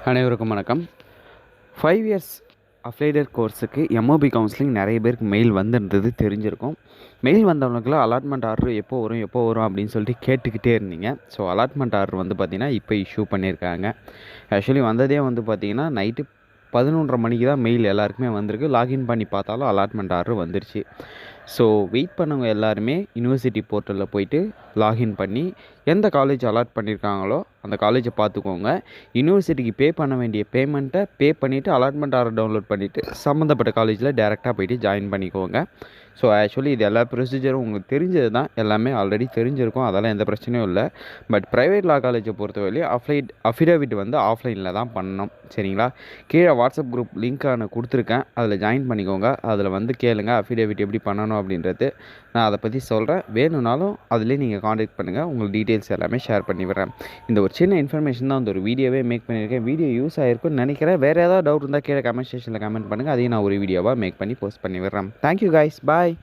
அனைவருக்கும் வணக்கம். 5 years affiliated கோர்ஸுக்கு MOP counselling நிறைய பேருக்கு மெயில் வந்திருந்தது தெரிஞ்சிருக்கும். மெயில் வந்தவங்களுக்குலாம் அலாட்மெண்ட் ஆர்டர் எப்போ வரும் அப்படின்னு சொல்லிட்டு கேட்டுக்கிட்டே இருந்தீங்க. ஸோ அலாட்மெண்ட் ஆர்டர் வந்து பார்த்திங்கன்னா இப்போ இஷ்யூ பண்ணியிருக்காங்க. ஆக்சுவலி வந்ததே வந்து பார்த்திங்கன்னா நைட்டு 11:30 மணிக்கு தான் மெயில் எல்லாருக்குமே வந்திருக்கு. லாகின் பண்ணி பார்த்தாலும் அலாட்மெண்ட் ஆர்டர் வந்துருச்சு. ஸோ வெயிட் பண்ணவங்க எல்லாருமே யூனிவர்சிட்டி போர்ட்டலில் போயிட்டு லாகின் பண்ணி எந்த காலேஜ் அலாட் பண்ணியிருக்காங்களோ அந்த காலேஜை பார்த்துக்கோங்க. யூனிவர்சிட்டிக்கு பே பண்ண வேண்டிய பேமெண்ட்டை பே பண்ணிவிட்டு அலாட்மெண்ட் ஆர்டர் டவுன்லோட் பண்ணிவிட்டு சம்மந்தப்பட்ட காலேஜில் டேரெக்டாக போய்ட்டு ஜாயின் பண்ணிக்கோங்க. ஸோ ஆக்சுவலி இது எல்லா ப்ரொசீஜரும் உங்களுக்கு தெரிஞ்சது தான், எல்லாமே ஆல்ரெடி தெரிஞ்சிருக்கும், அதெல்லாம் எந்த பிரச்சனையும் இல்லை. பட் ப்ரைவேட் லா காலேஜை பொறுத்தவரையிலையும் அஃபிடேவிட் வந்து ஆஃப்லைனில் தான் பண்ணணும். சரிங்களா? கீழே வாட்ஸ்அப் குரூப் லிங்க் நான் கொடுத்துருக்கேன், அதில் ஜாயின் பண்ணிக்கோங்க. அதில் வந்து கேளுங்க அஃபிடேவிட் எப்படி பண்ணணும் அப்படின்றது. நான் அதை பற்றி சொல்கிறேன். வேணும்னாலும் அதிலே நீங்கள் காண்டாக்ட் பண்ணுங்கள், உங்களுக்கு டீட்டெயில்ஸ் எல்லாமே ஷேர் பண்ணி விடுறேன். இந்த ஒரு சின்ன இன்ஃபர்மேஷன் தான் அந்த ஒரு வீடியோவே மேக் பண்ணியிருக்கேன். வீடியோ யூஸ் ஆகிருக்குன்னு நினைக்கிறேன். வேறு ஏதாவது டவுட் இருந்தால் கீழே கமெண்ட் செக்ஷனில் கமெண்ட் பண்ணுங்கள், அதையும் நான் ஒரு வீடியோவாக மேக் பண்ணி போஸ்ட் பண்ணி விடுறேன். தேங்க்யூ கைஸ், பாய்.